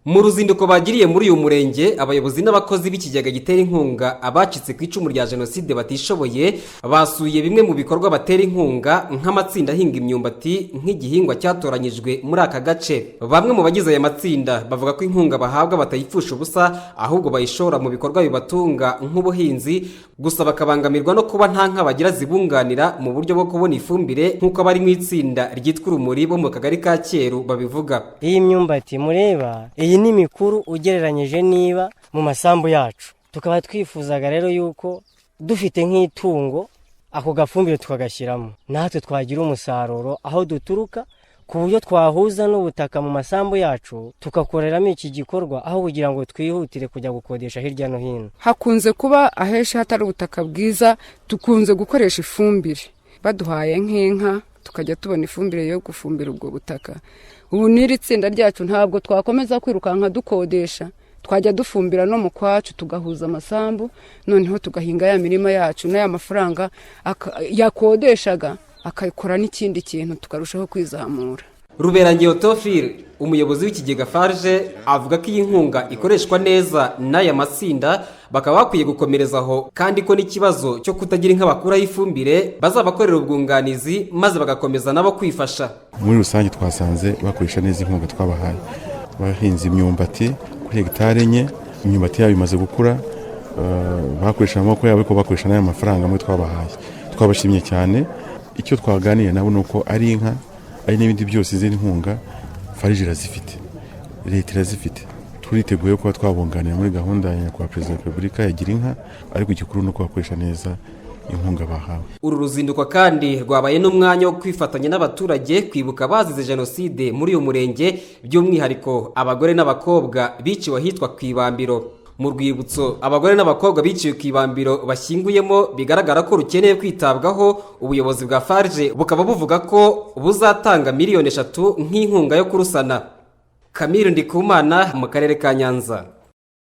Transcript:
Mu ruzinduko bagiriye muri uyu murenge, abayobozi n'abakozi b'ikigega gitera inkunga abacitse ku icumu rya jenoside batishoboye basuye bimwe mu bikorwa batera inkunga nk'amatsinda ahinga imyumbati nk'igihingwa cyatoranyijwe muri aka gace. Bamwe mu bagize aya matsinda bavuga ko inkunga bahabwa batayipfusha ubusa, ahubwo bayishora mu bikorwa bibatunga nk'ubuhinzi, gusa bakabangamirwa no kuba nta nka bagira zibunganira mu buryo bwo kubona ifumbire nk'uko abari mu itsinda ryitwa Urumuri bo mu kagari ka Cyeru babivuga. Iyi myumbati mureba ni mikuru ugereranyije niba mu masambu yacu, tukaba twifuzaga rero yuko dufite nk'itungo ako gafumbire tukagashyiramo, natwe twagira umusaruro aho duturuka, ku buryo twahuza n'ubutaka mu masambu yacu tugakoreramo iki gikorwa, aho kugira ngo twihutire kujya gukodesha hirya no hino. Hakunze kuba ahenshi hatari ubutaka bwiza, tukunze gukoresha ifumbire, baduhaye nk'inka tukajya tubona ifumbire yo gufumbira ubwo butaka. Ubu n'iri tsinda ryacu ntabwo twakomeza kwirukanka dukodesha, twajya dufumbira no mu kwacu tugahuza amasambu, noneho tugahinga ya mirima yacu n'aya mafaranga yakodeshaga akayikora n'ikindi kintu tukarushaho kwizamura. Ruberangiye Otofile, umuyobozi w'ikigega Farge, avuga ko iyi nkunga ikoreshwa neza n'aya matsinda, bakaba bakwiye gukomerezaho, kandi ko n'ikibazo cyo kutagira inka bakuraho ifumbire bazabakorera ubwunganizi maze bagakomeza nabo kwifasha. Muri rusange twasanze bakoresha neza inkunga twabahaye. Bahinze imyumbati kuri hegitari enye, imyumbati yabo imaze gukura, bakoresha amaboko yabo ariko bakoresha n'aya mafaranga muri twabahaye. Twabashimye cyane. Icyo twaganiye nabo nuko ari inka ari n'ibindi byose izindi nkunga Farge irazifite, leta irazifite. Turiteguye kuba twabunganira muri gahunda ya Nyakubahwa Perezida wa Repubulika ya Gira inka, ariko igikuru nuko bakoresha neza inkunga bahawe. Uru ruzinduko kandi rwabaye n'umwanya wo kwifatanya n'abaturage kwibuka abazize jenoside muri uyu murenge, by'umwihariko abagore n'abakobwa biciwe ahitwa ku Ibambiro. Mu rwibutso abagore n'abakobwa biciwe ku Ibambiro bashyinguyemo bigaragara ko rukeneye kwitabwaho, ubuyobozi bwa Farge bukaba buvuga ko buzatanga miliyoni 3 nk'inkunga yo kurusana. Camille Ndikumana, mu karere ka Nyanza.